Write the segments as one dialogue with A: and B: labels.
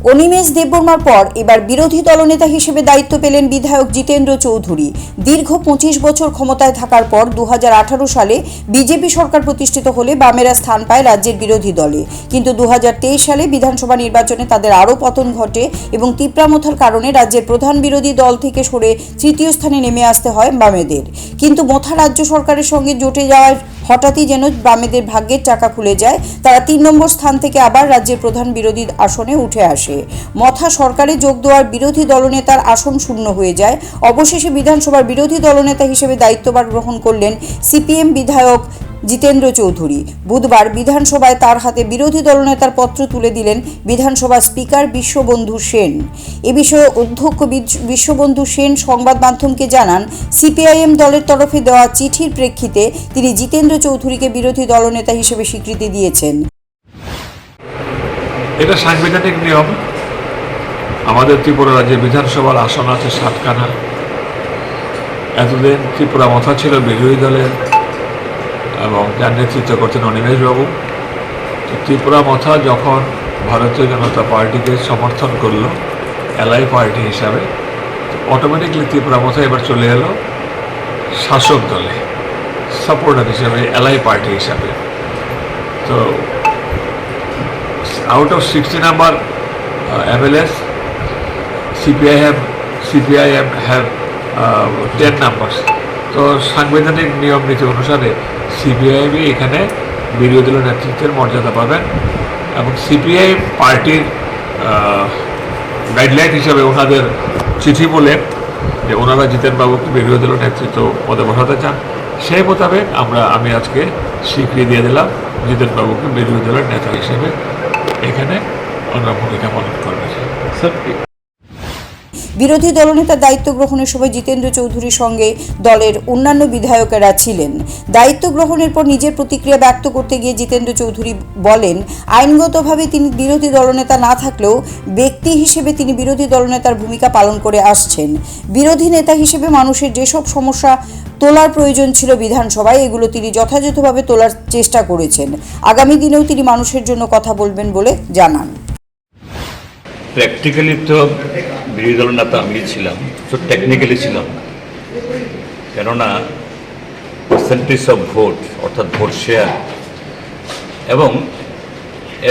A: অনিমেষ দেববর্মার পর এবার বিরোধী দলনেতা হিসেবে দায়িত্ব পেলেন বিধায়ক জিতেন্দ্র চৌধুরী। দীর্ঘ 25 বছর ক্ষমতায় থাকার পর 2018 সালে বিজেপি সরকার প্রতিষ্ঠিত হলে বামেরা স্থান পায় রাজ্যের বিরোধী দলে, কিন্তু 2023 সালে বিধানসভা নির্বাচনে তাদের আরও পতন ঘটে এবং তিপ্রামথার কারণে রাজ্যের প্রধান বিরোধী দল থেকে সরে তৃতীয় স্থানে নেমে আসতে হয় বামেদের। কিন্তু মথা রাজ্য সরকারের সঙ্গে জোটে যাওয়ার হঠাৎই যেন বামেদের ভাগ্যের চাকা খুলে যায়, তারা 3 নম্বর স্থান থেকে আবার রাজ্যের প্রধান বিরোধী আসনে উঠে আসে। মথা সরকারে যোগ দেওয়ার বিরোধী দলনেতার আসন শূন্য হয়ে যায়। অবশেষে বিধানসভার বিরোধী দলনেতা হিসেবে দায়িত্বভার গ্রহণ করলেন সিপিএম বিধায়ক জিতেন্দ্র চৌধুরী। বুধবার বিধানসভায় তার হাতে বিরোধী দলনেতার পত্র তুলে দিলেন বিধানসভা স্পিকার বিশ্ববন্ধু সেন। এ বিষয়ে অধ্যক্ষ বিশ্ববন্ধু সেন সংবাদ মাধ্যমকে জানান, সিপিআইএম দলের তরফে দেওয়া চিঠির প্রেক্ষিতে তিনি জিতেন্দ্র চৌধুরীকে বিরোধী দলনেতা হিসেবে স্বীকৃতি দিয়েছেন।
B: এটা সাংবিধানিক নিয়ম। আমাদের ত্রিপুরা রাজ্যে বিধানসভার আসন আছে 7খানা। এতদিন ত্রিপুরা মথা ছিল বিরোধী দলের এবং যার নেতৃত্ব করতেন অনিমেষবাবু। ত্রিপুরা মথা যখন ভারতীয় জনতা পার্টিকে সমর্থন করলো এলআই পার্টি হিসাবে, অটোমেটিকলি ত্রিপুরা মথা এবার চলে এলো শাসক দলে সাপোর্টার হিসাবে, এলআই পার্টি হিসাবে। তো out of 60 number MLAs, CPIM have 10 numbers. তো সাংবিধানিক নিয়ম নীতি অনুসারে সিপিআইএম এখানে বিরোধী দলের নেতৃত্বের মর্যাদা পাবেন এবং সিপিআইএম পার্টির গাইডলাইন হিসাবে ওনাদের চিঠি বলে যে ওনারা জিতেনবাবুকে বিরোধী দলের নেতৃত্ব পদে বসাতে চান, সেই মোতাবেক আমি আজকে স্বীকৃতি দিয়ে দিলাম জিতেনবাবুকে বিরোধী দলের নেতা হিসেবে এখানে ওনারা ভূমিকা পালন করবে।
A: বিরোধী দলনেতার দায়িত্ব গ্রহণের সময় জিতেন্দ্র চৌধুরীর সঙ্গে দলের অন্যান্য বিধায়কেরা ছিলেন। দায়িত্ব গ্রহণের পর নিজের প্রতিক্রিয়া ব্যক্ত করতে গিয়ে জিতেন্দ্র চৌধুরী বলেন, আইনগতভাবে তিনি বিরোধী দলনেতা না থাকলেও ব্যক্তি হিসেবে তিনি বিরোধী দলনেতার ভূমিকা পালন করে আসছেন। বিরোধী নেতা হিসেবে মানুষের যেসব সমস্যা তোলার প্রয়োজন ছিল বিধানসভায়, এগুলো তিনি যথাযথভাবে তোলার চেষ্টা করেছেন। আগামী দিনেও তিনি মানুষের জন্য কথা বলবেন বলে জানান।
C: প্র্যাকটিক্যালি তো বিরোধী দল নেতা আমি ছিলাম, তো টেকনিক্যালি ছিলাম না, কেননা পার্সেন্টেজ অফ ভোট অর্থাৎ ভোট শেয়ার এবং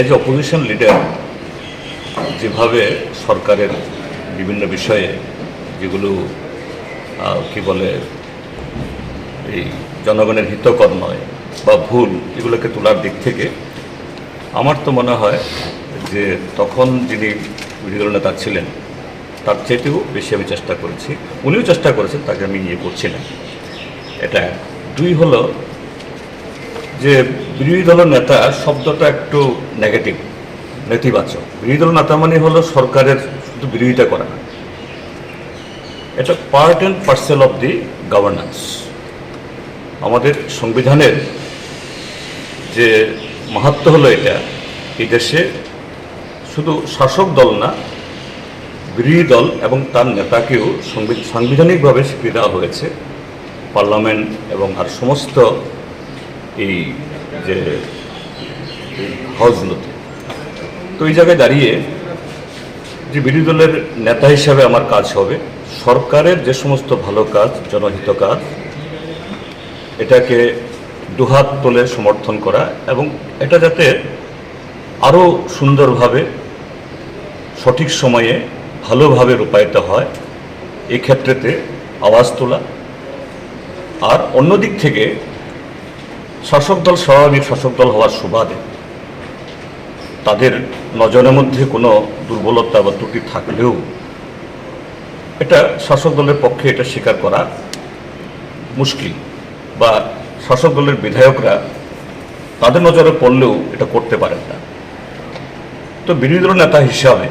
C: এজ অপোজিশন লিডার যেভাবে সরকারের বিভিন্ন বিষয়ে যেগুলো কি বলে এই জনগণের হিতকর নয় বা ভুল, এগুলোকে তোলার দিক থেকে আমার তো মনে হয় যে তখন যিনি বিরোধী দল নেতা ছিলেন তার চেয়েও বেশি আমি চেষ্টা করেছি, উনিও চেষ্টা করেছেন, তাকে আমি করছি না। এটা 2 হলো যে বিরোধী দল নেতা শব্দটা একটু নেগেটিভ, নেতিবাচক। বিরোধী দল নেতা মানে হলো সরকারের শুধু বিরোধিতা করা না, এটা part and parcel of the governance. আমাদের সংবিধানের যে মাহাত্ম্য হলো এটা, এই দেশে শুধু শাসক দল না, বিরোধী দল এবং তার নেতাকেও সাংবিধানিকভাবে স্বীকৃতি দেওয়া হয়েছে পার্লামেন্ট এবং আর সমস্ত এই যে হাউসগুলোতে। তো এই জায়গায় দাঁড়িয়ে যে বিরোধী দলের নেতা হিসাবে আমার কাজ হবে সরকারের যে সমস্ত ভালো কাজ, জনহিত কাজ, এটাকে দুহাত তুলে সমর্থন করা এবং এটা যাতে আরও সুন্দরভাবে সঠিক সময়ে ভালোভাবে রূপায়িত হয় এই ক্ষেত্রেতে আওয়াজ তোলা। আর অন্যদিক থেকে শাসক দল স্বাভাবিক শাসক দল হওয়ার সুবাদে তাদের নজরের মধ্যে কোনো দুর্বলতা বা ত্রুটি থাকলেও এটা শাসক দলের পক্ষে এটা স্বীকার করা মুশকিল, বা শাসক দলের বিধায়করা তাদের নজরে পড়লেও এটা করতে পারেন না। তো বিরোধী দল নেতা হিসাবে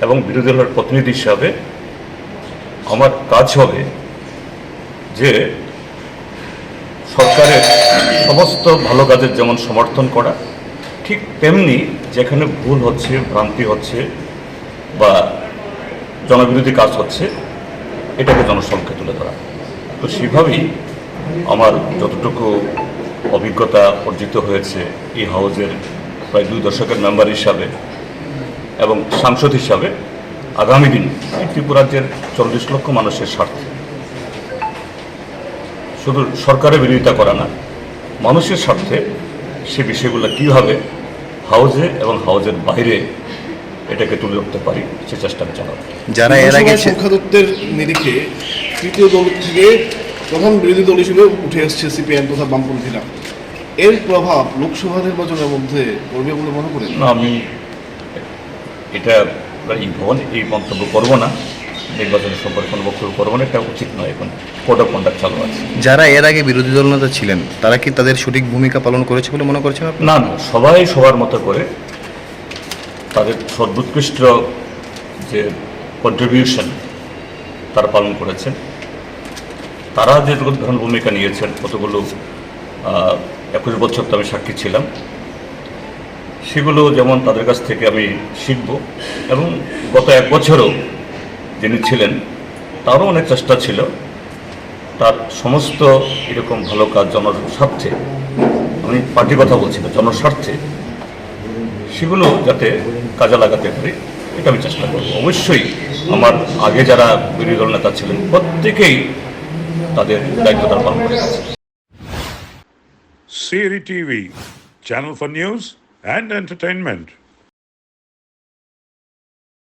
C: এবং বিরোধী দলের প্রতিনিধি হিসাবে আমার কাজ হবে যে সরকারের সমস্ত ভালো কাজের যেমন সমর্থন করা, ঠিক তেমনি যেখানে ভুল হচ্ছে, ভ্রান্তি হচ্ছে বা জনবিরোধী কাজ হচ্ছে, এটাকে জনসমক্ষে তুলে ধরা। তো সেভাবেই আমার যতটুকু অভিজ্ঞতা অর্জিত হয়েছে এই হাউজের প্রায় 2 দশকের মেম্বার হিসাবে, এবং সাংসদ হিসাবে আগামী দিন এই ত্রিপুরা রাজ্যের 40 লক্ষ মানুষের স্বার্থে শুধু সরকারের বিরোধিতা করা না, মানুষের স্বার্থে সে বিষয়গুলো কীভাবে হাউজে এবং হাউজের বাইরে এটাকে তুলে ধরতে পারি সে চেষ্টা আমি চালাবো।
D: যারা এর আগে
E: লোকসভায় সংখ্যাতত্ত্বের নিরিখে তৃতীয় দল থেকে প্রধান বিরোধী দল হিসেবে উঠে আসছে সিপিআইএম তথা বামপন্থীরা, এর প্রভাব লোকসভা নির্বাচনের মধ্যে পড়বে বলে মনে করেন?
C: না, আমি এটা এই মন্তব্য করবো না, নির্বাচনের সম্পর্কে কোনো বক্তব্য করবো না, এটা উচিত নয়। এখন কোড অফ কন্ডাক্ট চালু আছে।
D: যারা এর আগে বিরোধী দলনেতা ছিলেন তারা কি তাদের সঠিক ভূমিকা পালন করেছে বলে মনে করছেন আপনি?
C: না, সবাই সবার মতো করে তাদের সর্বোৎকৃষ্ট যে কন্ট্রিবিউশন তারা পালন করেছেন। তারা যে ধরনের ভূমিকা নিয়েছেন, কতগুলো 21 বছর তো আমি সাক্ষী ছিলাম, সেগুলো যেমন তাদের কাছ থেকে আমি শিখব, এবং গত 1 বছরও যিনি ছিলেন তারও অনেক চেষ্টা ছিল তার সমস্ত এরকম ভালো কাজ জনস্বার্থে, আমি পার্টির কথা বলছি না, জনস্বার্থে সেগুলো যাতে কাজে লাগাতে পারি এটা আমি চেষ্টা করব। অবশ্যই আমার আগে যারা বিরোধী দল নেতা ছিলেন প্রত্যেকেই তাদের দায়িত্ব তারা পালন করে গেছে।
F: Siri TV, channel for news and entertainment.